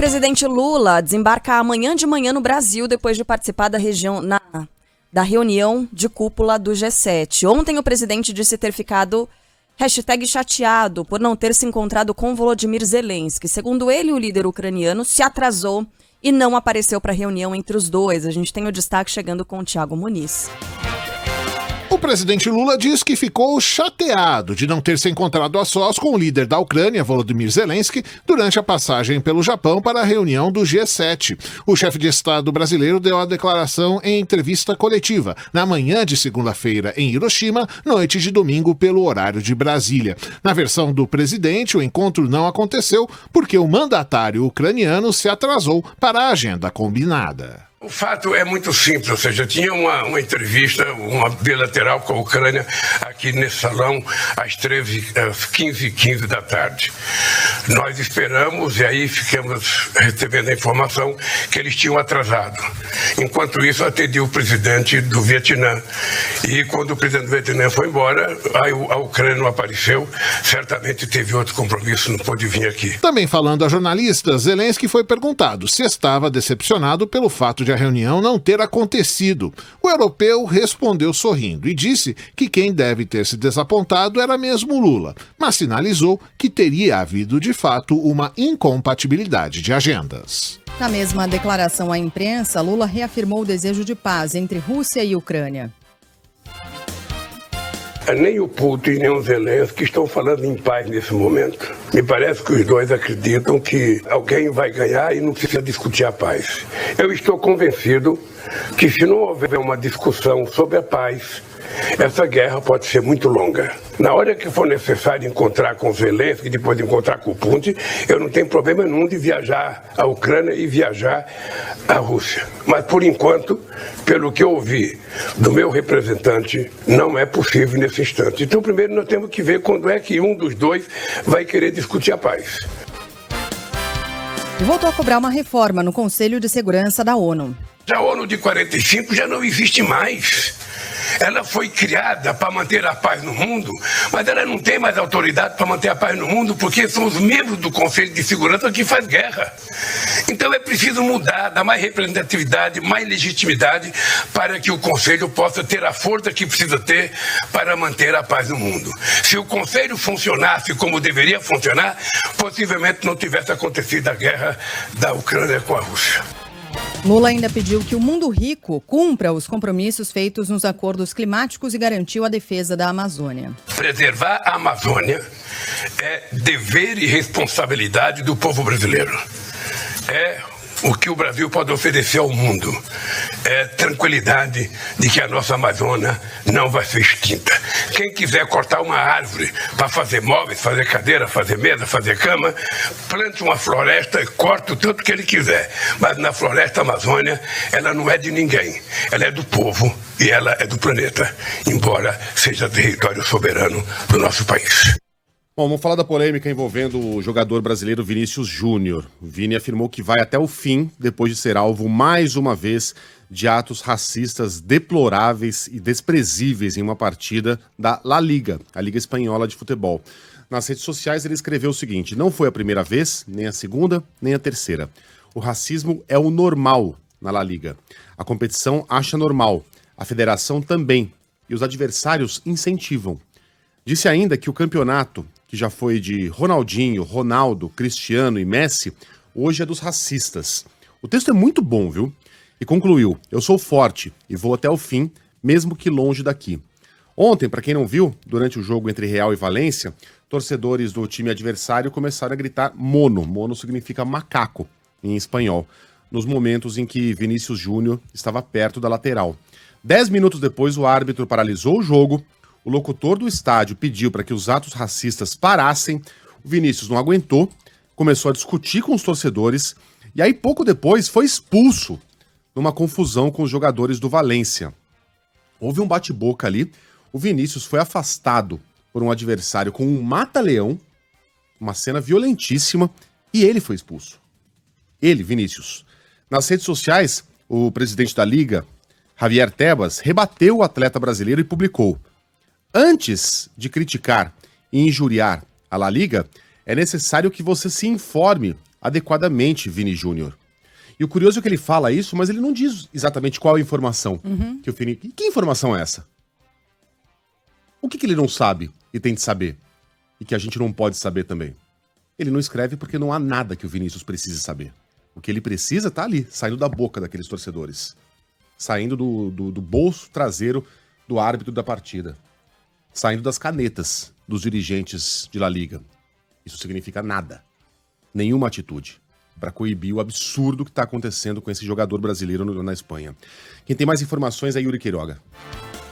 Presidente Lula desembarca amanhã de manhã no Brasil depois de participar da reunião de cúpula do G7. Ontem o presidente disse ter ficado #chateado por não ter se encontrado com Volodymyr Zelensky. Segundo ele, o líder ucraniano se atrasou e não apareceu para a reunião entre os dois. A gente tem o destaque chegando com o Thiago Muniz. O presidente Lula diz que ficou chateado de não ter se encontrado a sós com o líder da Ucrânia, Volodymyr Zelensky, durante a passagem pelo Japão para a reunião do G7. O chefe de Estado brasileiro deu a declaração em entrevista coletiva na manhã de segunda-feira em Hiroshima, noite de domingo pelo horário de Brasília. Na versão do presidente, o encontro não aconteceu porque o mandatário ucraniano se atrasou para a agenda combinada. O fato é muito simples, ou seja, tinha uma entrevista, uma bilateral com a Ucrânia aqui nesse salão às 15h15 da tarde. Nós esperamos e aí ficamos recebendo a informação que eles tinham atrasado. Enquanto isso, atendi o presidente do Vietnã. E quando o presidente do Vietnã foi embora, a Ucrânia não apareceu, certamente teve outro compromisso, não pôde vir aqui. Também falando a jornalistas, Zelensky foi perguntado se estava decepcionado pelo fato de a reunião não ter acontecido. O europeu respondeu sorrindo e disse que quem deve ter se desapontado era mesmo Lula, mas sinalizou que teria havido de fato uma incompatibilidade de agendas. Na mesma declaração à imprensa, Lula reafirmou o desejo de paz entre Rússia e Ucrânia. Nem o Putin, nem o Zelensky estão falando em paz nesse momento. Me parece que os dois acreditam que alguém vai ganhar e não precisa discutir a paz. Eu estou convencido que se não houver uma discussão sobre a paz, essa guerra pode ser muito longa. Na hora que for necessário encontrar com o Zelensky, depois de encontrar com o Putin, eu não tenho problema nenhum de viajar à Ucrânia e viajar à Rússia. Mas, por enquanto, pelo que eu ouvi do meu representante, não é possível nesse instante. Então, primeiro, nós temos que ver quando é que um dos dois vai querer discutir a paz. E voltou a cobrar uma reforma no Conselho de Segurança da ONU. A ONU de 45 já não existe mais. Ela foi criada para manter a paz no mundo, mas ela não tem mais autoridade para manter a paz no mundo porque são os membros do Conselho de Segurança que faz guerra. Então é preciso mudar, dar mais representatividade, mais legitimidade para que o Conselho possa ter a força que precisa ter para manter a paz no mundo. Se o Conselho funcionasse como deveria funcionar, possivelmente não tivesse acontecido a guerra da Ucrânia com a Rússia. Lula ainda pediu que o mundo rico cumpra os compromissos feitos nos acordos climáticos e garantiu a defesa da Amazônia. Preservar a Amazônia é dever e responsabilidade do povo brasileiro. É o que o Brasil pode oferecer ao mundo. É tranquilidade de que a nossa Amazônia não vai ser extinta. Quem quiser cortar uma árvore para fazer móveis, fazer cadeira, fazer mesa, fazer cama, plante uma floresta e corte o tanto que ele quiser. Mas na floresta Amazônia, ela não é de ninguém. Ela é do povo e ela é do planeta, embora seja território soberano do nosso país. Bom, vamos falar da polêmica envolvendo o jogador brasileiro Vinícius Júnior. Vini afirmou que vai até o fim, depois de ser alvo mais uma vez de atos racistas deploráveis e desprezíveis em uma partida da La Liga, a Liga Espanhola de Futebol. Nas redes sociais ele escreveu o seguinte: não foi a primeira vez, nem a segunda, nem a terceira. O racismo é o normal na La Liga. A competição acha normal, a federação também, e os adversários incentivam. Disse ainda que o campeonato, que já foi de Ronaldinho, Ronaldo, Cristiano e Messi, hoje é dos racistas. O texto é muito bom, viu? E concluiu: eu sou forte e vou até o fim, mesmo que longe daqui. Ontem, para quem não viu, durante o jogo entre Real e Valência, torcedores do time adversário começaram a gritar mono. Mono significa macaco em espanhol, nos momentos em que Vinícius Júnior estava perto da lateral. 10 minutos depois, o árbitro paralisou o jogo. O locutor do estádio pediu para que os atos racistas parassem. O Vinícius não aguentou, começou a discutir com os torcedores e aí pouco depois foi expulso numa confusão com os jogadores do Valência. Houve um bate-boca ali, o Vinícius foi afastado por um adversário com um mata-leão, uma cena violentíssima, e ele foi expulso. Ele, Vinícius. Nas redes sociais, o presidente da Liga, Javier Tebas, rebateu o atleta brasileiro e publicou: antes de criticar e injuriar a La Liga, é necessário que você se informe adequadamente Vini Júnior. E o curioso é que ele fala isso, mas ele não diz exatamente qual é a informação que o Vini... Que informação é essa? O que ele não sabe e tem de saber? E que a gente não pode saber também? Ele não escreve porque não há nada que o Vinícius precise saber. O que ele precisa tá ali, saindo da boca daqueles torcedores. Saindo do bolso traseiro do árbitro da partida. Saindo das canetas dos dirigentes de La Liga. Isso significa nada. Nenhuma atitude para coibir o absurdo que está acontecendo com esse jogador brasileiro na Espanha. Quem tem mais informações é Yuri Queiroga.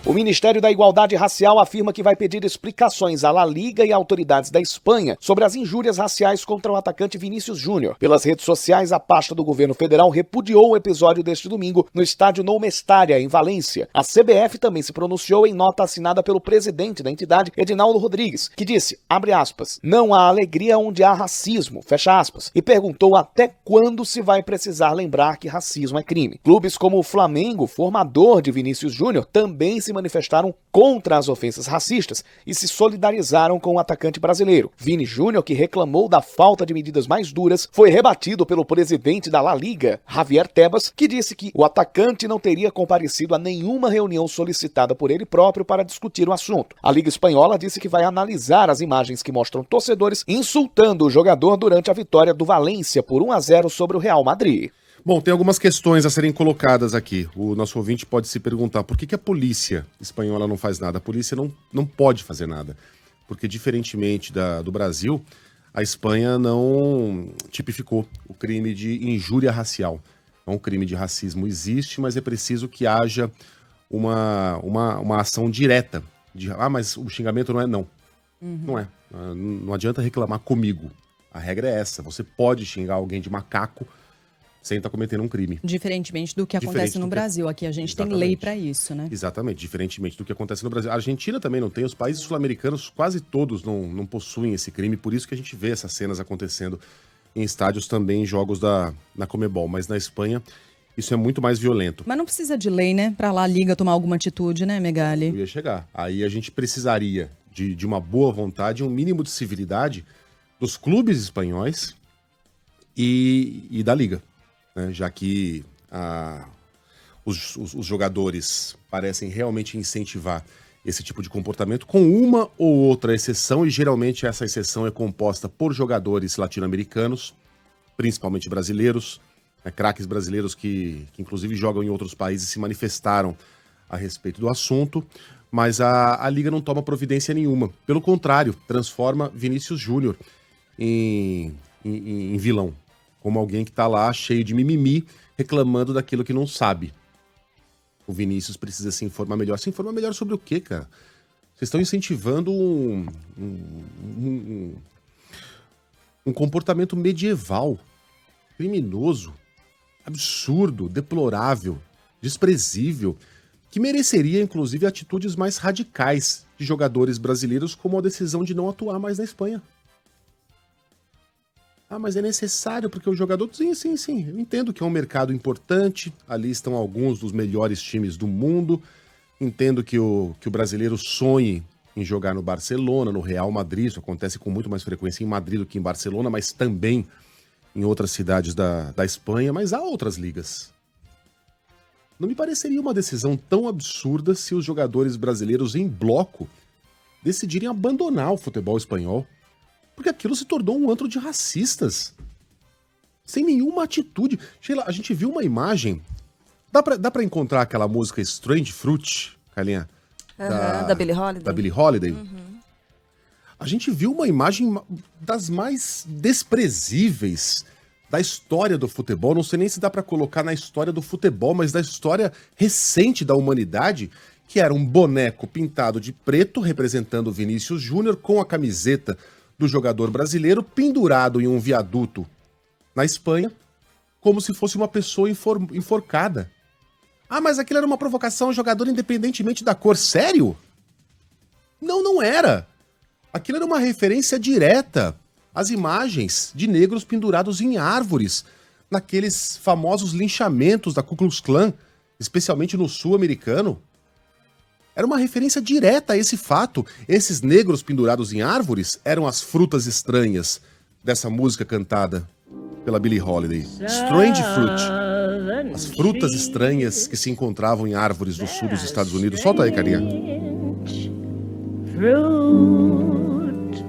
O Ministério da Igualdade Racial afirma que vai pedir explicações à La Liga e autoridades da Espanha sobre as injúrias raciais contra o atacante Vinícius Júnior. Pelas redes sociais, a pasta do governo federal repudiou o episódio deste domingo no estádio Nou Mestalla, em Valência. A CBF também se pronunciou em nota assinada pelo presidente da entidade, Edinaldo Rodrigues, que disse, abre aspas, não há alegria onde há racismo, fecha aspas, e perguntou até quando se vai precisar lembrar que racismo é crime. Clubes como o Flamengo, formador de Vinícius Júnior, também se manifestaram contra as ofensas racistas e se solidarizaram com o atacante brasileiro. Vini Júnior, que reclamou da falta de medidas mais duras, foi rebatido pelo presidente da La Liga, Javier Tebas, que disse que o atacante não teria comparecido a nenhuma reunião solicitada por ele próprio para discutir o assunto. A Liga Espanhola disse que vai analisar as imagens que mostram torcedores insultando o jogador durante a vitória do Valência por 1-0 sobre o Real Madrid. Bom, tem algumas questões a serem colocadas aqui. O nosso ouvinte pode se perguntar por que a polícia espanhola não faz nada? A polícia não pode fazer nada. Porque, diferentemente do Brasil, a Espanha não tipificou o crime de injúria racial. É um crime de racismo, existe, mas é preciso que haja uma ação direta. Mas o xingamento não é não. Não é. Não adianta reclamar comigo. A regra é essa. Você pode xingar alguém de macaco sem estar cometendo um crime. Diferentemente do que acontece no Brasil. Aqui a gente tem lei para isso, né? Exatamente, diferentemente do que acontece no Brasil. A Argentina também não tem, os países sul-americanos quase todos não possuem esse crime, por isso que a gente vê essas cenas acontecendo em estádios também, em jogos na Conmebol. Mas na Espanha, isso é muito mais violento. Mas não precisa de lei, né? Pra lá a Liga tomar alguma atitude, né, Megali? Eu ia chegar. Aí a gente precisaria de uma boa vontade, um mínimo de civilidade dos clubes espanhóis e da Liga. Já que os jogadores parecem realmente incentivar esse tipo de comportamento, com uma ou outra exceção, e geralmente essa exceção é composta por jogadores latino-americanos, principalmente brasileiros, craques brasileiros que inclusive jogam em outros países e se manifestaram a respeito do assunto, mas a Liga não toma providência nenhuma. Pelo contrário, transforma Vinícius Júnior em vilão. Como alguém que tá lá cheio de mimimi, reclamando daquilo que não sabe. O Vinícius precisa se informar melhor. Se informar melhor sobre o quê, cara? Vocês estão incentivando um comportamento medieval, criminoso, absurdo, deplorável, desprezível, que mereceria, inclusive, atitudes mais radicais de jogadores brasileiros, como a decisão de não atuar mais na Espanha. Mas é necessário, porque o jogador... Sim. Eu entendo que é um mercado importante. Ali estão alguns dos melhores times do mundo. Entendo que o brasileiro sonhe em jogar no Barcelona, no Real Madrid. Isso acontece com muito mais frequência em Madrid do que em Barcelona, mas também em outras cidades da Espanha. Mas há outras ligas. Não me pareceria uma decisão tão absurda se os jogadores brasileiros em bloco decidirem abandonar o futebol espanhol. Porque aquilo se tornou um antro de racistas. Sem nenhuma atitude. Sheila, a gente viu uma imagem. Dá pra encontrar aquela música Strange Fruit, Carlinha? Da Billie Holiday. Da Billie Holiday. A gente viu uma imagem das mais desprezíveis da história do futebol. Não sei nem se dá pra colocar na história do futebol, mas da história recente da humanidade, que era um boneco pintado de preto, representando o Vinícius Júnior, com a camiseta do jogador brasileiro pendurado em um viaduto na Espanha, como se fosse uma pessoa enforcada. Mas aquilo era uma provocação ao jogador independentemente da cor. Sério? Não era. Aquilo era uma referência direta às imagens de negros pendurados em árvores, naqueles famosos linchamentos da Ku Klux Klan, especialmente no sul americano. Era uma referência direta a esse fato. Esses negros pendurados em árvores eram as frutas estranhas dessa música cantada pela Billie Holiday. Strange Fruit. As frutas estranhas que se encontravam em árvores do sul dos Estados Unidos. Solta aí, carinha. Fruit,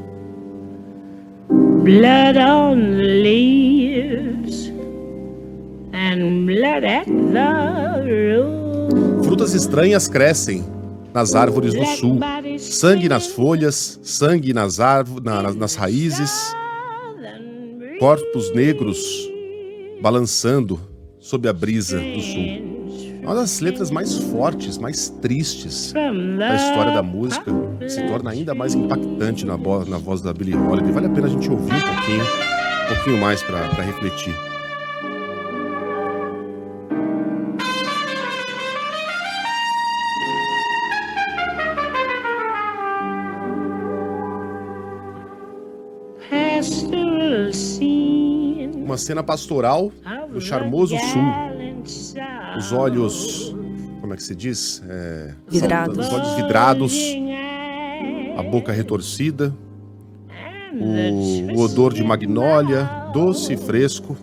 blood on the leaves, and blood at the root. Frutas estranhas crescem nas árvores do sul. Sangue nas folhas, sangue nas raízes. Corpos negros balançando sob a brisa do sul. Uma das letras mais fortes, mais tristes da história da música, se torna ainda mais impactante na voz da Billie Holiday. Vale a pena a gente ouvir um pouquinho mais para refletir. Uma cena pastoral do charmoso sul. Os olhos, como é que se diz? Vidrados. Os olhos vidrados, a boca retorcida, o odor de magnólia, doce e fresco.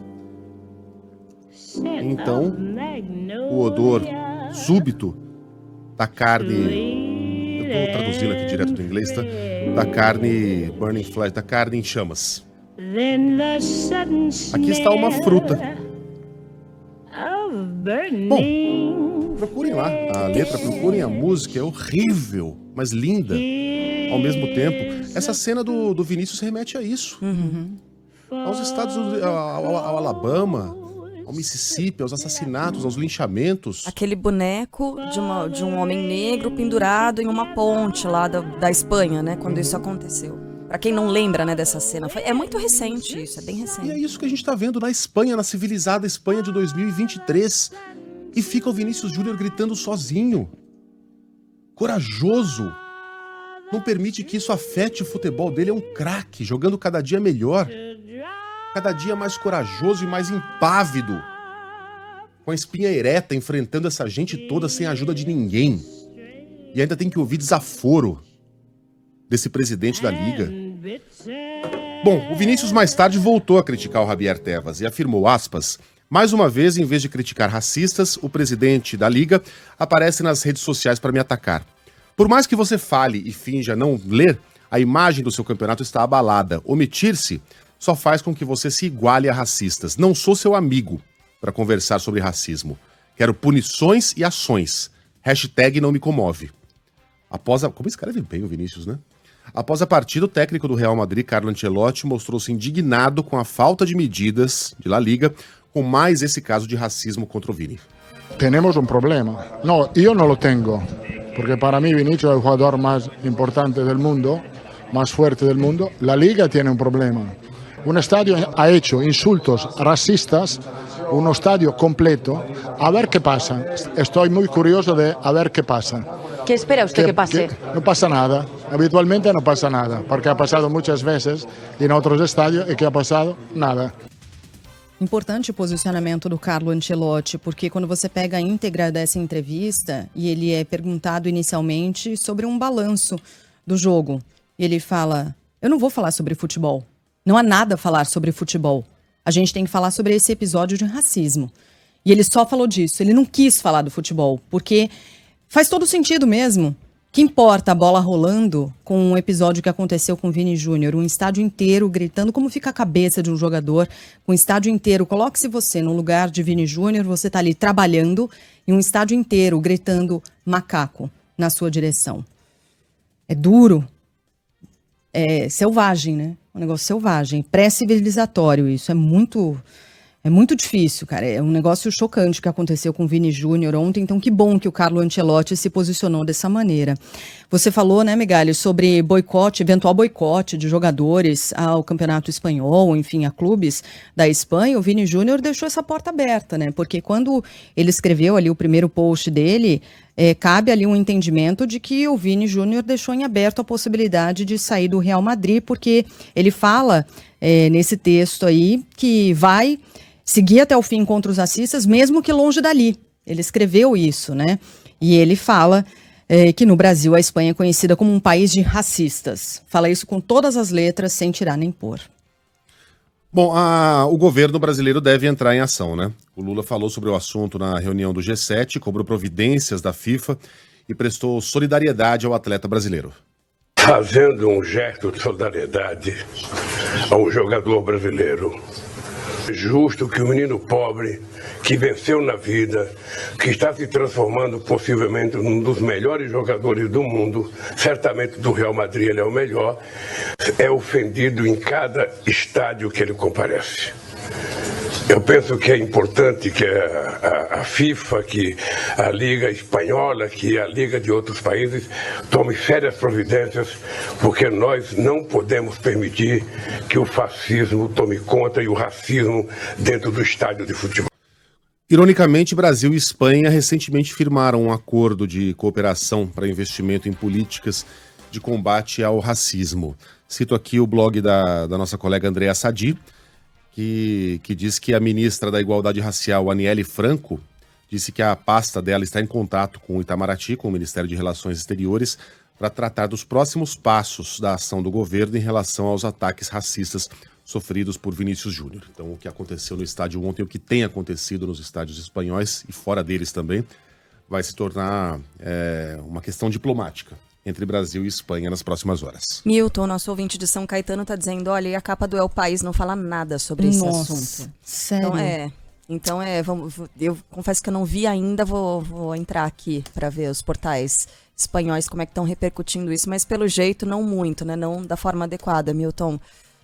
Então, o odor súbito da carne, eu estou traduzindo aqui direto do inglês, tá? Da carne burning flesh, da carne em chamas. Aqui está uma fruta. Bom, procurem lá a letra, procurem a música, é horrível, mas linda ao mesmo tempo. Essa cena do Vinícius remete a isso. Aos Estados Unidos, ao Alabama, ao Mississippi, aos assassinatos, aos linchamentos. Aquele boneco de um homem negro pendurado em uma ponte lá da Espanha, né? Quando isso aconteceu. Pra quem não lembra, né, dessa cena, é muito recente isso, é bem recente. E é isso que a gente tá vendo na Espanha, na civilizada Espanha de 2023. E fica o Vinícius Júnior gritando sozinho. Corajoso. Não permite que isso afete o futebol dele, é um craque, jogando cada dia melhor. Cada dia mais corajoso e mais impávido. Com a espinha ereta, enfrentando essa gente toda sem a ajuda de ninguém. E ainda tem que ouvir desaforo desse presidente da Liga. Bom, o Vinícius mais tarde voltou a criticar o Javier Tebas e afirmou, aspas, mais uma vez, em vez de criticar racistas, o presidente da Liga aparece nas redes sociais para me atacar. Por mais que você fale e finja não ler, a imagem do seu campeonato está abalada. Omitir-se só faz com que você se iguale a racistas. Não sou seu amigo para conversar sobre racismo. Quero punições e ações. Hashtag não me comove. Como escreve bem o Vinícius, né? Após a partida, o técnico do Real Madrid, Carlo Ancelotti, mostrou-se indignado com a falta de medidas de La Liga, com mais esse caso de racismo contra o Vini. Tenemos un problema. No, yo no lo tengo, porque para mí Vinicius es el jugador más importante del mundo, más fuerte del mundo. La Liga tiene un problema. Un estadio ha hecho insultos racistas, un estadio completo. A ver qué pasa. Estoy muy curioso de a ver qué pasa. ¿Qué espera usted que pase? No pasa nada. Habitualmente no pasa nada, porque ha pasado muchas veces en otros estadios y que ha pasado nada. Importante o posicionamento do Carlo Ancelotti, porque quando você pega a íntegra dessa entrevista e ele é perguntado inicialmente sobre um balanço do jogo, e ele fala, eu não vou falar sobre futebol, não há nada a falar sobre futebol, a gente tem que falar sobre esse episódio de racismo. E ele só falou disso, ele não quis falar do futebol, porque faz todo sentido mesmo. Que importa a bola rolando com um episódio que aconteceu com o Vini Júnior, um estádio inteiro gritando como fica a cabeça de um jogador, um estádio inteiro, coloque-se você no lugar de Vini Júnior, você tá ali trabalhando e um estádio inteiro gritando macaco na sua direção. É duro, é selvagem, né? Um negócio selvagem, pré-civilizatório, isso é muito difícil, cara. É um negócio chocante que aconteceu com o Vini Júnior ontem, então que bom que o Carlo Ancelotti se posicionou dessa maneira. Você falou, né, Megali, sobre eventual boicote de jogadores ao Campeonato Espanhol, enfim, a clubes da Espanha. O Vini Júnior deixou essa porta aberta, né? Porque quando ele escreveu ali o primeiro post dele, cabe ali um entendimento de que o Vini Júnior deixou em aberto a possibilidade de sair do Real Madrid, porque ele fala nesse texto aí que vai seguir até o fim contra os racistas, mesmo que longe dali. Ele escreveu isso, né? E ele fala que no Brasil a Espanha é conhecida como um país de racistas. Fala isso com todas as letras, sem tirar nem pôr. Bom, o governo brasileiro deve entrar em ação, né? O Lula falou sobre o assunto na reunião do G7, cobrou providências da FIFA e prestou solidariedade ao atleta brasileiro. Fazendo um gesto de solidariedade ao jogador brasileiro. Justo que o menino pobre, que venceu na vida, que está se transformando possivelmente num dos melhores jogadores do mundo, certamente do Real Madrid ele é o melhor, é ofendido em cada estádio que ele comparece. Eu penso que é importante que a FIFA, que a Liga Espanhola, que a Liga de outros países tome sérias providências, porque nós não podemos permitir que o fascismo tome conta e o racismo dentro do estádio de futebol. Ironicamente, Brasil e Espanha recentemente firmaram um acordo de cooperação para investimento em políticas de combate ao racismo. Cito aqui o blog da nossa colega Andréa Sadi, que diz que a ministra da Igualdade Racial, Aniele Franco, disse que a pasta dela está em contato com o Itamaraty, com o Ministério de Relações Exteriores, para tratar dos próximos passos da ação do governo em relação aos ataques racistas sofridos por Vinícius Júnior. Então, o que aconteceu no estádio ontem, o que tem acontecido nos estádios espanhóis e fora deles também, vai se tornar uma questão diplomática entre Brasil e Espanha nas próximas horas. Milton, nosso ouvinte de São Caetano, está dizendo, olha, e a capa do El País não fala nada sobre esse assunto. Sério? Então, eu confesso que eu não vi ainda, vou entrar aqui para ver os portais espanhóis como é que estão repercutindo isso, mas pelo jeito não muito, né? Não da forma adequada, Milton.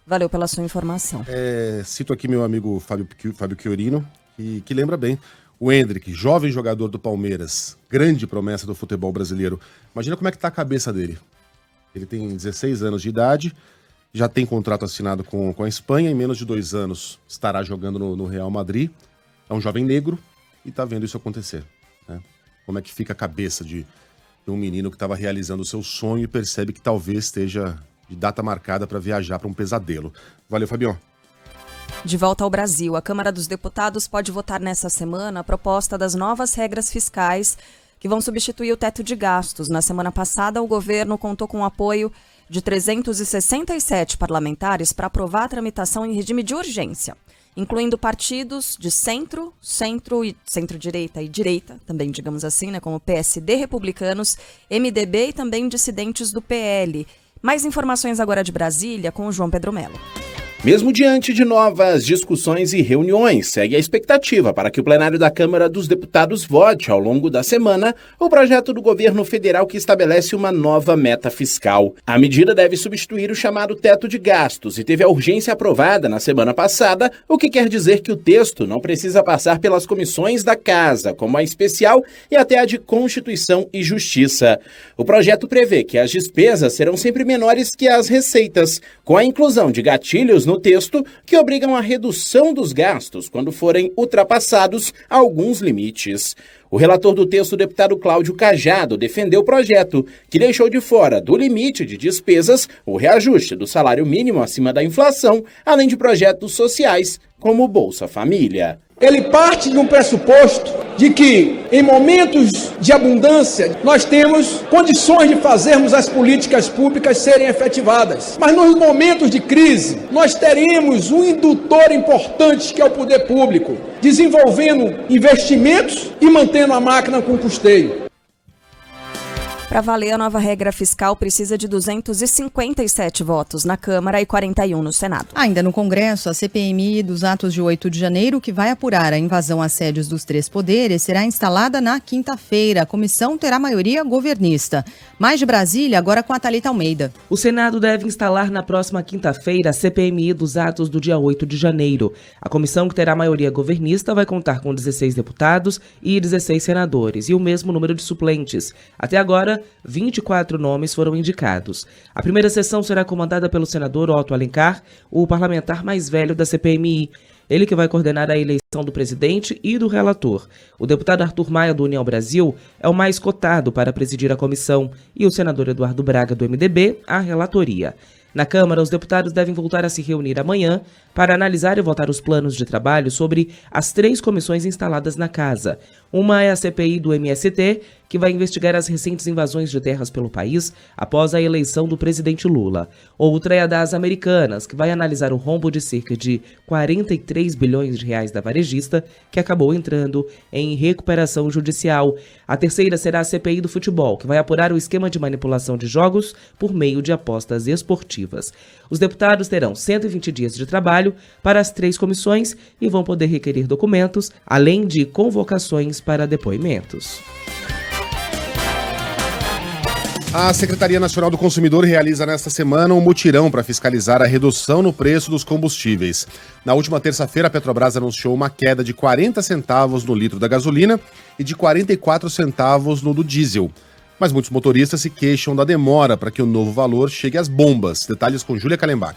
Valeu pela sua informação. Cito aqui meu amigo Fábio Chiorino, que lembra bem. O Endrick, jovem jogador do Palmeiras, grande promessa do futebol brasileiro. Imagina como é que tá a cabeça dele. Ele tem 16 anos de idade, já tem contrato assinado com a Espanha, em menos de 2 anos estará jogando no Real Madrid. É um jovem negro e tá vendo isso acontecer, né? Como é que fica a cabeça de um menino que estava realizando o seu sonho e percebe que talvez esteja de data marcada para viajar para um pesadelo. Valeu, Fabião. De volta ao Brasil, a Câmara dos Deputados pode votar nessa semana a proposta das novas regras fiscais que vão substituir o teto de gastos. Na semana passada, o governo contou com o apoio de 367 parlamentares para aprovar a tramitação em regime de urgência, incluindo partidos de centro-direita e direita, também digamos assim, né, como PSD, republicanos, MDB e também dissidentes do PL. Mais informações agora de Brasília com o João Pedro Melo. Mesmo diante de novas discussões e reuniões, segue a expectativa para que o plenário da Câmara dos Deputados vote ao longo da semana o projeto do governo federal que estabelece uma nova meta fiscal. A medida deve substituir o chamado teto de gastos e teve a urgência aprovada na semana passada, o que quer dizer que o texto não precisa passar pelas comissões da Casa, como a especial e até a de Constituição e Justiça. O projeto prevê que as despesas serão sempre menores que as receitas, com a inclusão de gatilhos no texto que obrigam a redução dos gastos quando forem ultrapassados alguns limites. O relator do texto, o deputado Cláudio Cajado, defendeu o projeto, que deixou de fora do limite de despesas o reajuste do salário mínimo acima da inflação, além de projetos sociais como o Bolsa Família. Ele parte de um pressuposto de que, em momentos de abundância, nós temos condições de fazermos as políticas públicas serem efetivadas. Mas nos momentos de crise, nós teremos um indutor importante que é o poder público, desenvolvendo investimentos e mantendo a máquina com custeio. Para valer, a nova regra fiscal precisa de 257 votos na Câmara e 41 no Senado. Ainda no Congresso, a CPMI dos atos de 8 de janeiro, que vai apurar a invasão a sedes dos 3 poderes, será instalada na quinta-feira. A comissão terá maioria governista. Mais de Brasília, agora com a Thalita Almeida. O Senado deve instalar na próxima quinta-feira a CPMI dos atos do dia 8 de janeiro. A comissão, que terá maioria governista, vai contar com 16 deputados e 16 senadores e o mesmo número de suplentes. Até agora, 24 nomes foram indicados. A primeira sessão será comandada pelo senador Otto Alencar, o parlamentar mais velho da CPMI. Ele que vai coordenar a eleição do presidente e do relator. O deputado Arthur Maia, do União Brasil, é o mais cotado para presidir a comissão e o senador Eduardo Braga, do MDB, a relatoria. Na Câmara, os deputados devem voltar a se reunir amanhã para analisar e votar os planos de trabalho sobre as 3 comissões instaladas na Casa. Uma é a CPI do MST, que vai investigar as recentes invasões de terras pelo país após a eleição do presidente Lula. Outra é a das Americanas, que vai analisar o rombo de cerca de 43 bilhões de reais da varejista, que acabou entrando em recuperação judicial. A terceira será a CPI do futebol, que vai apurar o esquema de manipulação de jogos por meio de apostas esportivas. Os deputados terão 120 dias de trabalho para as 3 comissões e vão poder requerer documentos, além de convocações para depoimentos. A Secretaria Nacional do Consumidor realiza nesta semana um mutirão para fiscalizar a redução no preço dos combustíveis. Na última terça-feira, a Petrobras anunciou uma queda de 40 centavos no litro da gasolina e de 44 centavos no do diesel. Mas muitos motoristas se queixam da demora para que o novo valor chegue às bombas. Detalhes com Júlia Kallenbach.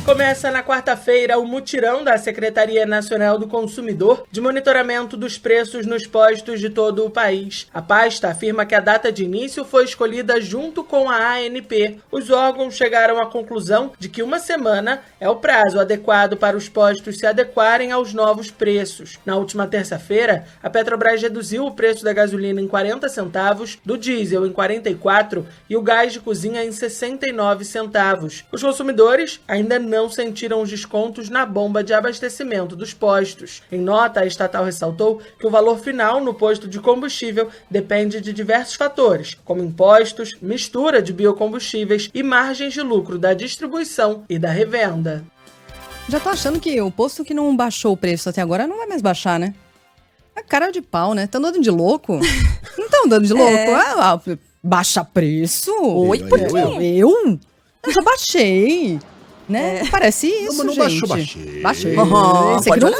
Começa na quarta-feira o mutirão da Secretaria Nacional do Consumidor de monitoramento dos preços nos postos de todo o país. A pasta afirma que a data de início foi escolhida junto com a ANP. Os órgãos chegaram à conclusão de que uma semana é o prazo adequado para os postos se adequarem aos novos preços. Na última terça-feira, a Petrobras reduziu o preço da gasolina em 40 centavos, do diesel em 44 e o gás de cozinha em 69 centavos. Os consumidores ainda não sentiram os descontos na bomba de abastecimento dos postos. Em nota, a estatal ressaltou que o valor final no posto de combustível depende de diversos fatores, como impostos, mistura de biocombustíveis e margens de lucro da distribuição e da revenda. Já tô achando que o posto que não baixou o preço até agora não vai mais baixar, né? É cara de pau, né? Tá andando de louco? Não tá andando de louco? Baixa preço? Oi, por quê? Eu já baixei. Né? Parece isso, não gente. Baixei. Você que não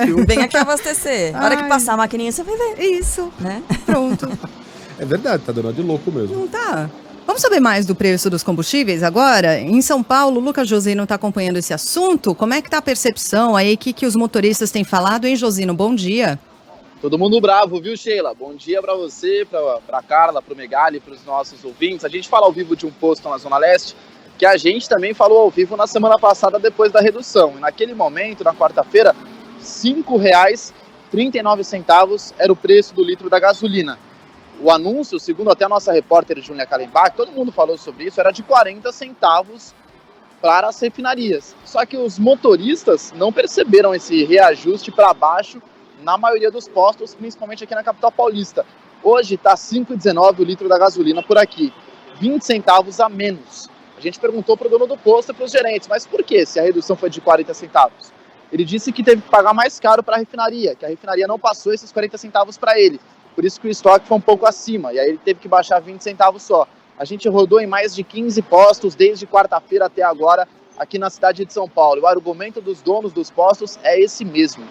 viu. Vem aqui abastecer. Na hora que passar a maquininha, você vai ver. Isso. Né? Pronto. É verdade, tá dando de louco mesmo. Não tá. Vamos saber mais do preço dos combustíveis agora? Em São Paulo, Lucas Josino está acompanhando esse assunto. Como é que tá a percepção aí? O que os motoristas têm falado, hein, Josino? Bom dia. Todo mundo bravo, viu, Sheila? Bom dia para você, para Carla, para o Megali, para os nossos ouvintes. A gente fala ao vivo de um posto na Zona Leste, que a gente também falou ao vivo na semana passada depois da redução. E naquele momento, na quarta-feira, R$ 5,39 era o preço do litro da gasolina. O anúncio, segundo até a nossa repórter Júlia Kallenbach, todo mundo falou sobre isso, era de 40 centavos para as refinarias. Só que os motoristas não perceberam esse reajuste para baixo na maioria dos postos, principalmente aqui na capital paulista. Hoje está R$ 5,19 o litro da gasolina por aqui, 20 centavos a menos. A gente perguntou para o dono do posto e para os gerentes, mas por que se a redução foi de 40 centavos? Ele disse que teve que pagar mais caro para a refinaria, que a refinaria não passou esses 40 centavos para ele. Por isso que o estoque foi um pouco acima, e aí ele teve que baixar 20 centavos só. A gente rodou em mais de 15 postos desde quarta-feira até agora, aqui na cidade de São Paulo. E o argumento dos donos dos postos é esse mesmo.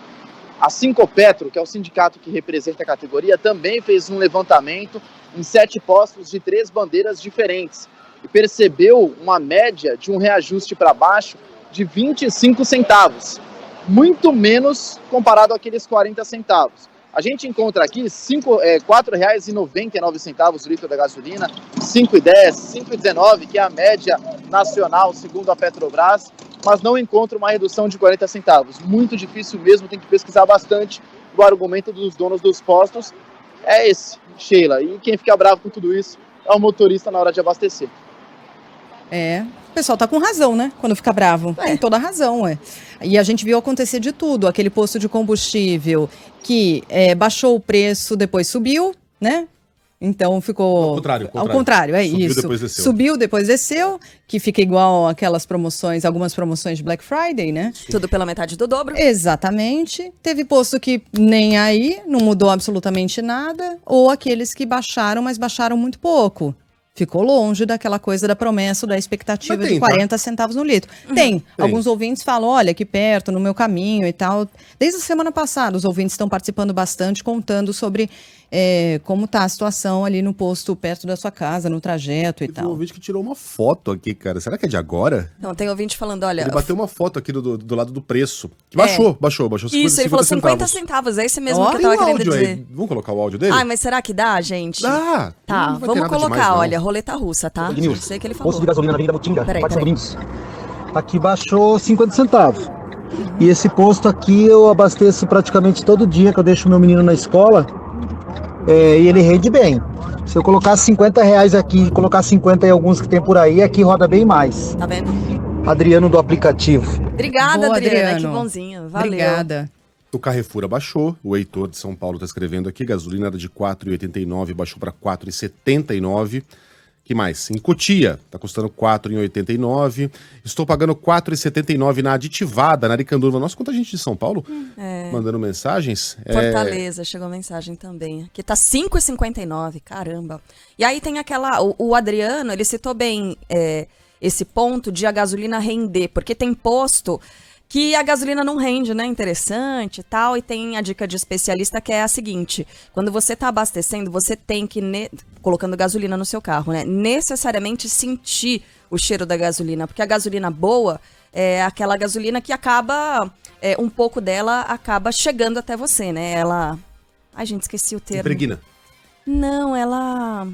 A Sincopetro, que é o sindicato que representa a categoria, também fez um levantamento em 7 postos de 3 bandeiras diferentes e percebeu uma média de um reajuste para baixo de 25 centavos, muito menos comparado àqueles 40 centavos. A gente encontra aqui R$ 4,99 o litro da gasolina, R$ 5,10, R$ 5,19, que é a média nacional, segundo a Petrobras, mas não encontra uma redução de 40 centavos. Muito difícil mesmo, tem que pesquisar bastante. O argumento dos donos dos postos é esse, Sheila. E quem fica bravo com tudo isso é o motorista na hora de abastecer. O pessoal tá com razão, né? Quando fica bravo. Tem toda a razão, E a gente viu acontecer de tudo. Aquele posto de combustível que baixou o preço, depois subiu, né? Então ficou... Ao contrário, é Subiu, isso. Depois desceu. Subiu, depois desceu, que fica igual aquelas promoções, algumas promoções de Black Friday, né? Tudo pela metade do dobro. Exatamente. Teve posto que nem aí, não mudou absolutamente nada, ou aqueles que baixaram, mas baixaram muito pouco. Ficou longe daquela coisa da promessa, da expectativa de 40 centavos no litro. Tem. Alguns ouvintes falam, olha, aqui perto, no meu caminho e tal. Desde a semana passada, os ouvintes estão participando bastante, contando sobre como tá a situação ali no posto perto da sua casa, no trajeto e tal. Tem um ouvinte que tirou uma foto aqui, cara. Será que é de agora? Não, tem ouvinte falando, olha... Ele bateu uma foto aqui do lado do preço. Que baixou 50 Isso, ele falou 50 centavos. É esse mesmo que eu tava querendo dizer. Aí. Vamos colocar o áudio dele? Mas será que dá, gente? Dá! Tá, vamos colocar, demais, olha, roleta russa, tá? Não sei o que ele falou. Posto de gasolina na Avenida Mutinga, aqui baixou 50 centavos. E esse posto aqui eu abasteço praticamente todo dia que eu deixo meu menino na escola. e ele rende bem. Se eu colocar R$50 aqui e colocar 50 em alguns que tem por aí, aqui roda bem mais. Tá vendo? Adriano do aplicativo. Obrigada, Boa, Adriana. Adriano. Que bonzinho. Valeu. Obrigada. O Carrefour abaixou, o Heitor de São Paulo está escrevendo aqui, gasolina era de R$ 4,89, baixou para R$ 4,79. Que mais? Em Cotia, está custando R$ 4,89. Estou pagando R$ 4,79 na aditivada, na Aricanduva. Nossa, quanta gente de São Paulo mandando mensagens. Fortaleza, chegou mensagem também. Aqui tá 5,59, caramba. E aí tem o Adriano, ele citou bem esse ponto de a gasolina render, porque tem posto que a gasolina não rende, né? Interessante e tal. E tem a dica de especialista que é a seguinte: quando você tá abastecendo, você tem que, colocando gasolina no seu carro, né? Necessariamente sentir o cheiro da gasolina. Porque a gasolina boa é aquela gasolina que acaba, um pouco dela acaba chegando até você, né? Ela... Ai, gente, esqueci o termo. Impregna. Não, ela...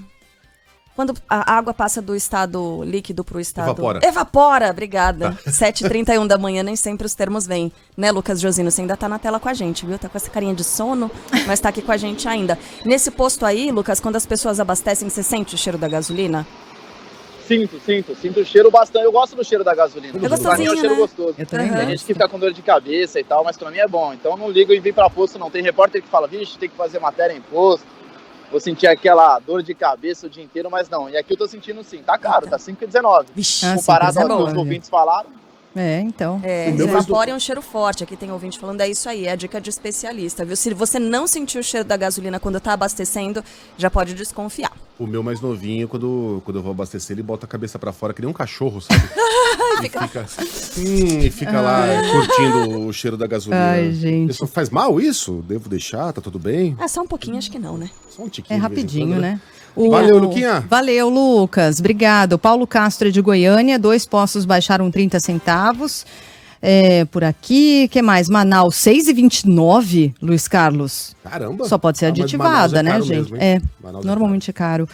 Quando a água passa do estado líquido pro estado... Evapora, obrigada. 7h31 da manhã, nem sempre os termos vêm. Né, Lucas Josino? Você ainda tá na tela com a gente, viu? Tá com essa carinha de sono, mas tá aqui com a gente ainda. Nesse posto aí, Lucas, quando as pessoas abastecem, você sente o cheiro da gasolina? Sinto o cheiro bastante. Eu gosto do cheiro da gasolina. É gostosinho, pra mim é um cheiro gostoso. Eu também Tem gente que fica com dor de cabeça e tal, mas pra mim é bom. Então eu não ligo em vir pra posto, não. Tem repórter que fala, vixe, tem que fazer matéria em posto. Vou sentir aquela dor de cabeça o dia inteiro, mas não. E aqui eu tô sentindo sim. Tá caro, tá 5,19. Comparado ao que os ouvintes falaram. Então. Evapora é um cheiro forte. Aqui tem ouvinte falando, é isso aí, é a dica de especialista, viu? Se você não sentir o cheiro da gasolina quando tá abastecendo, já pode desconfiar. O meu mais novinho, quando eu vou abastecer, ele bota a cabeça pra fora, que nem um cachorro, sabe? E fica lá curtindo o cheiro da gasolina. Ai, gente. Isso faz mal isso? Devo deixar? Tá tudo bem? Só um pouquinho, acho que não, né? Só um tiquinho. É rapidinho, né? Valeu, Luquinha. Valeu, Lucas. Obrigado. Paulo Castro é de Goiânia. 2 postos baixaram 30 centavos. Por aqui, que mais? Manaus, 6,29, Luiz Carlos. Caramba. Só pode ser aditivada, né, gente? Normalmente é caro.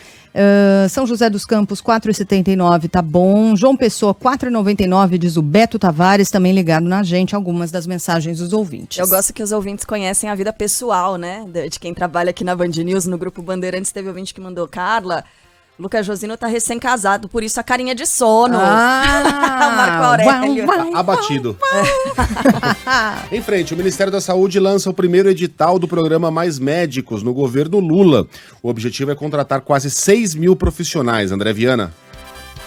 São José dos Campos, 4,79, tá bom. João Pessoa, 4,99, diz o Beto Tavares, também ligado na gente, algumas das mensagens dos ouvintes. Eu gosto que os ouvintes conhecem a vida pessoal, né, de quem trabalha aqui na Band News, no Grupo Bandeirantes. Teve ouvinte que mandou, Carla, Lucas Josino tá recém-casado, por isso a carinha de sono. Marco Aurélio. Abatido. Em frente, o Ministério da Saúde lança o primeiro edital do programa Mais Médicos no governo Lula. O objetivo é contratar quase 6 mil profissionais. André Viana.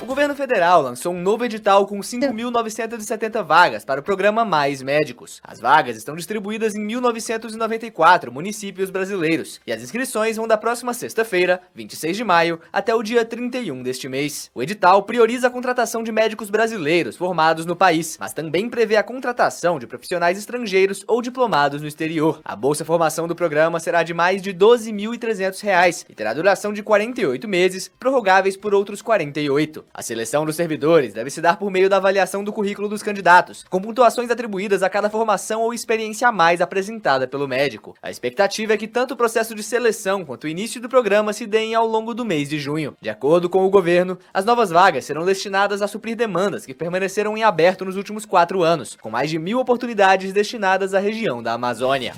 O governo federal lançou um novo edital com 5.970 vagas para o programa Mais Médicos. As vagas estão distribuídas em 1.994 municípios brasileiros e as inscrições vão da próxima sexta-feira, 26 de maio, até o dia 31 deste mês. O edital prioriza a contratação de médicos brasileiros formados no país, mas também prevê a contratação de profissionais estrangeiros ou diplomados no exterior. A bolsa formação do programa será de mais de R$ 12.300 e terá duração de 48 meses, prorrogáveis por outros 48. A seleção dos servidores deve se dar por meio da avaliação do currículo dos candidatos, com pontuações atribuídas a cada formação ou experiência a mais apresentada pelo médico. A expectativa é que tanto o processo de seleção quanto o início do programa se deem ao longo do mês de junho. De acordo com o governo, as novas vagas serão destinadas a suprir demandas que permaneceram em aberto nos últimos 4 anos, com mais de 1.000 oportunidades destinadas à região da Amazônia.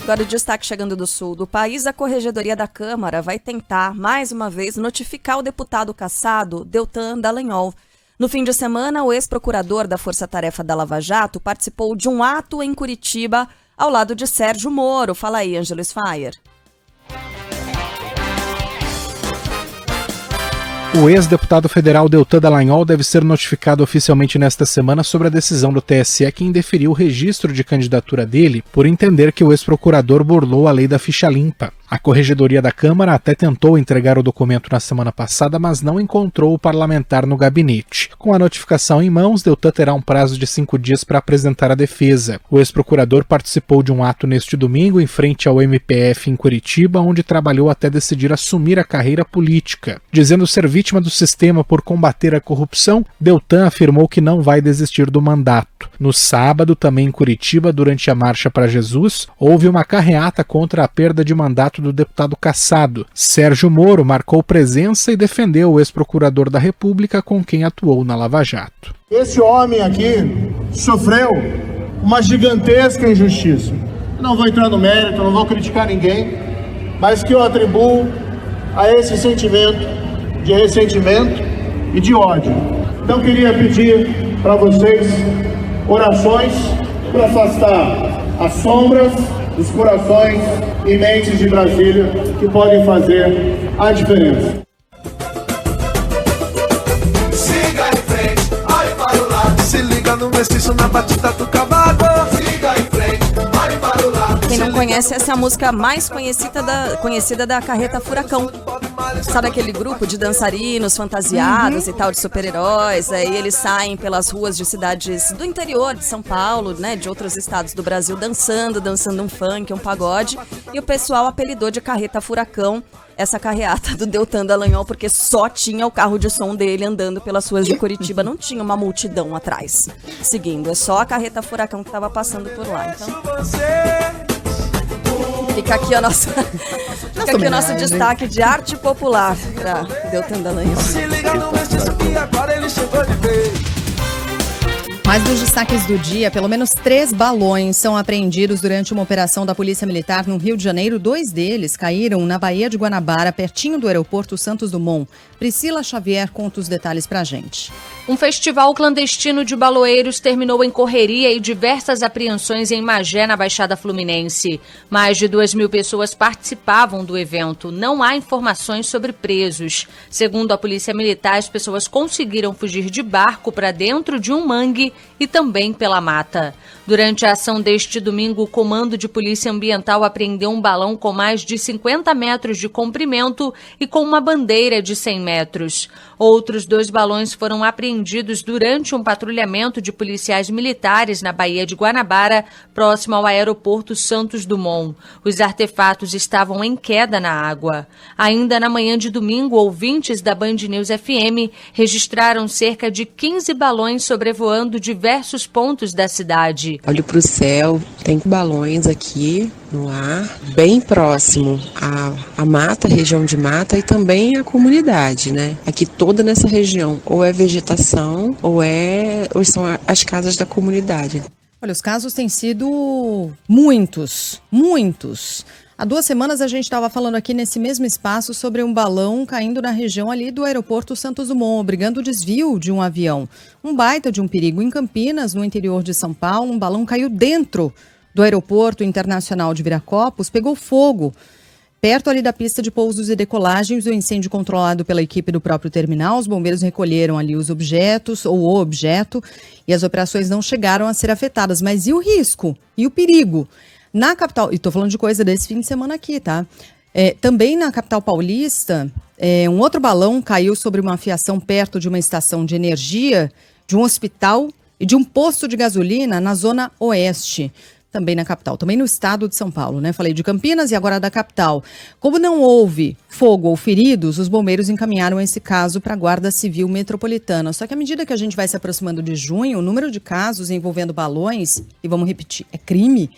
Agora o destaque chegando do sul do país, a Corregedoria da Câmara vai tentar, mais uma vez, notificar o deputado cassado, Deltan Dallagnol. No fim de semana, o ex-procurador da Força Tarefa da Lava Jato participou de um ato em Curitiba, ao lado de Sérgio Moro. Fala aí, Ângelo Sfayer. O ex-deputado federal Deltan Dallagnol deve ser notificado oficialmente nesta semana sobre a decisão do TSE que indeferiu o registro de candidatura dele por entender que o ex-procurador burlou a lei da ficha limpa. A Corregedoria da Câmara até tentou entregar o documento na semana passada, mas não encontrou o parlamentar no gabinete. Com a notificação em mãos, Deltan terá um prazo de 5 dias para apresentar a defesa. O ex-procurador participou de um ato neste domingo em frente ao MPF em Curitiba, onde trabalhou até decidir assumir a carreira política. Dizendo ser vítima do sistema por combater a corrupção, Deltan afirmou que não vai desistir do mandato. No sábado, também em Curitiba, durante a Marcha para Jesus, houve uma carreata contra a perda de mandato do deputado cassado. Sérgio Moro marcou presença e defendeu o ex-procurador da República com quem atuou na Lava Jato. Esse homem aqui sofreu uma gigantesca injustiça. Não vou entrar no mérito, não vou criticar ninguém, mas que eu atribuo a esse sentimento de ressentimento e de ódio. Então queria pedir para vocês orações para afastar as sombras dos corações e mentes de Brasília que podem fazer a diferença. Siga em frente, olhe para o lado. Se liga no mestiço na batida do cavaco. Siga em frente, olhe para o lado. Quem não conhece, essa é a música mais conhecida da Carreta Furacão. Sabe aquele grupo de dançarinos fantasiados e tal, de super-heróis? Aí eles saem pelas ruas de cidades do interior de São Paulo, né, de outros estados do Brasil, dançando um funk, um pagode. E o pessoal apelidou de Carreta Furacão essa carreata do Deltan Dallagnol, porque só tinha o carro de som dele andando pelas ruas de Curitiba, não tinha uma multidão atrás seguindo, é só a Carreta Furacão que estava passando por lá. Então, fica aqui o nosso destaque de arte popular para Deltan Dallagnol. Se liga no mestiço que agora ele chegou de vez. Mais dos destaques do dia, pelo menos 3 balões são apreendidos durante uma operação da Polícia Militar no Rio de Janeiro. 2 deles caíram na Baía de Guanabara, pertinho do aeroporto Santos Dumont. Priscila Xavier conta os detalhes pra gente. Um festival clandestino de baloeiros terminou em correria e diversas apreensões em Magé, na Baixada Fluminense. Mais de 2.000 pessoas participavam do evento. Não há informações sobre presos. Segundo a Polícia Militar, as pessoas conseguiram fugir de barco para dentro de um mangue e também pela mata. Durante a ação deste domingo, o Comando de Polícia Ambiental apreendeu um balão com mais de 50 metros de comprimento e com uma bandeira de 100 metros. Outros 2 balões foram apreendidos durante um patrulhamento de policiais militares na Baía de Guanabara, próximo ao aeroporto Santos Dumont. Os artefatos estavam em queda na água. Ainda na manhã de domingo, ouvintes da Band News FM registraram cerca de 15 balões sobrevoando diversos pontos da cidade. Olho para o céu, tem balões aqui no ar, bem próximo à mata, região de mata e também a comunidade, né? Aqui toda nessa região, ou é vegetação ou são as casas da comunidade. Olha, os casos têm sido muitos. Há 2 semanas a gente estava falando aqui nesse mesmo espaço sobre um balão caindo na região ali do aeroporto Santos Dumont, obrigando o desvio de um avião. Um baita de um perigo. Em Campinas, no interior de São Paulo, um balão caiu dentro do aeroporto internacional de Viracopos, pegou fogo. Perto ali da pista de pousos e decolagens, o incêndio controlado pela equipe do próprio terminal, os bombeiros recolheram ali os objetos, ou o objeto, e as operações não chegaram a ser afetadas. Mas e o risco? E o perigo? Na capital, e estou falando de coisa desse fim de semana aqui, tá? Também na capital paulista, um outro balão caiu sobre uma fiação perto de uma estação de energia, de um hospital e de um posto de gasolina na zona oeste. Também na capital, também no estado de São Paulo, né? Falei de Campinas e agora da capital. Como não houve fogo ou feridos, os bombeiros encaminharam esse caso para a Guarda Civil Metropolitana. Só que à medida que a gente vai se aproximando de junho, o número de casos envolvendo balões, e vamos repetir, é crime,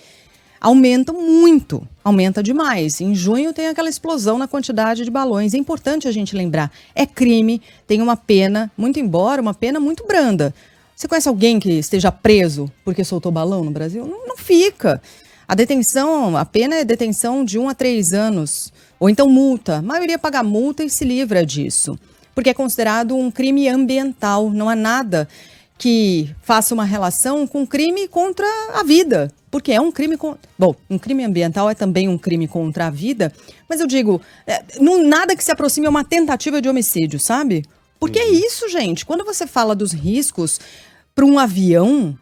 aumenta muito, aumenta demais. Em junho tem aquela explosão na quantidade de balões. É importante a gente lembrar, é crime, tem uma pena, muito embora, uma pena muito branda. Você conhece alguém que esteja preso porque soltou balão no Brasil? Não fica. A pena é detenção de 1 a 3 anos, ou então multa. A maioria paga multa e se livra disso, porque é considerado um crime ambiental. Não há nada que faça uma relação com crime contra a vida, porque é um crime um crime ambiental é também um crime contra a vida, mas eu digo, nada que se aproxime a uma tentativa de homicídio, sabe? Porque é isso, gente. Quando você fala dos riscos para um avião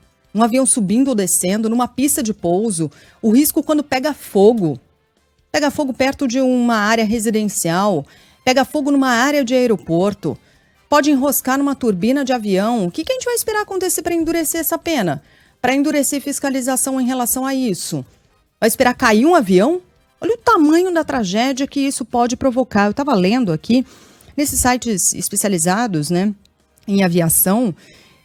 subindo ou descendo, numa pista de pouso, o risco quando pega fogo perto de uma área residencial, pega fogo numa área de aeroporto, pode enroscar numa turbina de avião. O que a gente vai esperar acontecer para endurecer essa pena? Para endurecer fiscalização em relação a isso? Vai esperar cair um avião? Olha o tamanho da tragédia que isso pode provocar. Eu estava lendo aqui, nesses sites especializados, né, em aviação, eu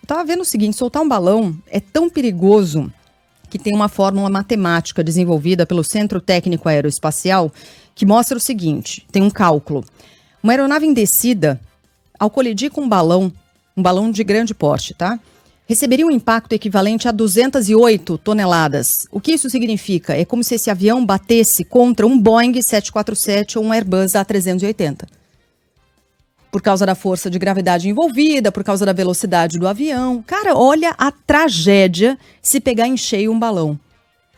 estava vendo o seguinte: soltar um balão é tão perigoso que tem uma fórmula matemática desenvolvida pelo Centro Técnico Aeroespacial que mostra o seguinte, tem um cálculo. Uma aeronave em descida, ao colidir com um balão de grande porte, tá? receberia um impacto equivalente a 208 toneladas. O que isso significa? É como se esse avião batesse contra um Boeing 747 ou um Airbus A380. Por causa da força de gravidade envolvida, por causa da velocidade do avião. Cara, olha a tragédia se pegar em cheio um balão.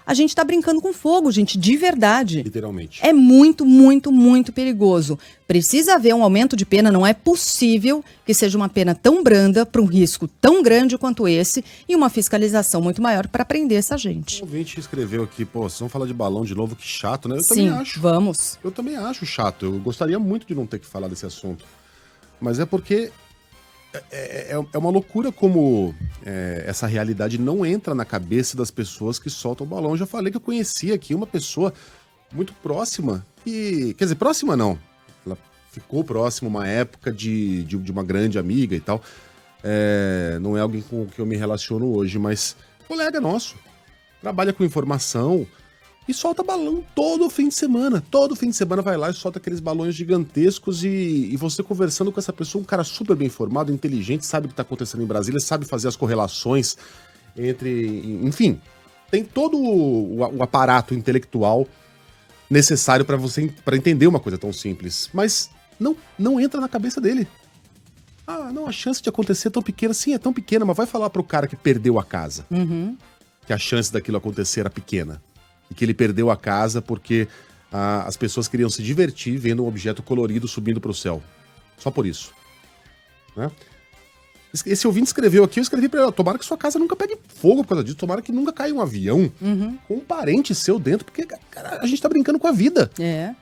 A gente tá brincando com fogo, gente, de verdade. Literalmente. É muito, muito, muito perigoso. Precisa haver um aumento de pena, não é possível que seja uma pena tão branda para um risco tão grande quanto esse e uma fiscalização muito maior para prender essa gente. O ouvinte escreveu aqui, pô, vocês vão falar de balão de novo, que chato, né? Eu Sim, também acho. Vamos. Eu também acho chato. Eu gostaria muito de não ter que falar desse assunto. Mas é porque é uma loucura como essa realidade não entra na cabeça das pessoas que soltam o balão. Eu já falei que eu conhecia aqui uma pessoa muito próxima, quer dizer, próxima não. Ela ficou próxima uma época de uma grande amiga e tal. Não é alguém com que eu me relaciono hoje, mas colega nosso. Trabalha com informação e solta balão todo fim de semana. Todo fim de semana vai lá e solta aqueles balões gigantescos e você conversando com essa pessoa, um cara super bem informado, inteligente, sabe o que está acontecendo em Brasília, sabe fazer as correlações entre... Enfim, tem todo o aparato intelectual necessário para entender uma coisa tão simples. Mas não entra na cabeça dele. Ah, não, a chance de acontecer é tão pequena. Sim, é tão pequena, mas vai falar pro cara que perdeu a casa. Que a chance daquilo acontecer era pequena. E que ele perdeu a casa porque as pessoas queriam se divertir vendo um objeto colorido subindo para o céu. Só por isso. Né? Esse ouvinte escreveu aqui, eu escrevi para ele, tomara que sua casa nunca pegue fogo por causa disso, tomara que nunca caia um avião com um parente seu dentro, porque cara, a gente tá brincando com a vida. É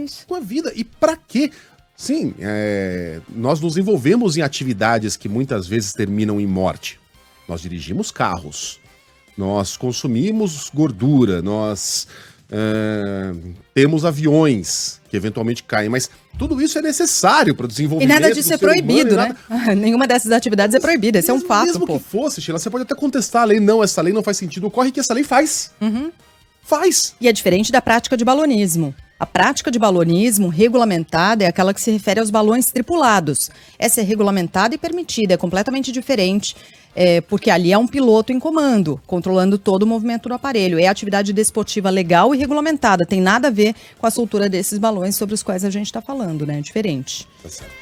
isso. Com a vida. E pra quê? Sim, nós nos envolvemos em atividades que muitas vezes terminam em morte. Nós dirigimos carros. Nós consumimos gordura, nós temos aviões que eventualmente caem, mas tudo isso é necessário para o desenvolvimento. E nada disso é proibido, né? Nenhuma dessas atividades é proibida, esse é um fato. Mesmo que fosse, Sheila, você pode até contestar a lei, não, essa lei não faz sentido, ocorre que essa lei faz. Faz. E é diferente da prática de balonismo. A prática de balonismo regulamentada é aquela que se refere aos balões tripulados. Essa é regulamentada e permitida, é completamente diferente. Porque ali é um piloto em comando, controlando todo o movimento do aparelho. É atividade desportiva legal e regulamentada. Tem nada a ver com a soltura desses balões sobre os quais a gente está falando, né? É diferente. Tá certo.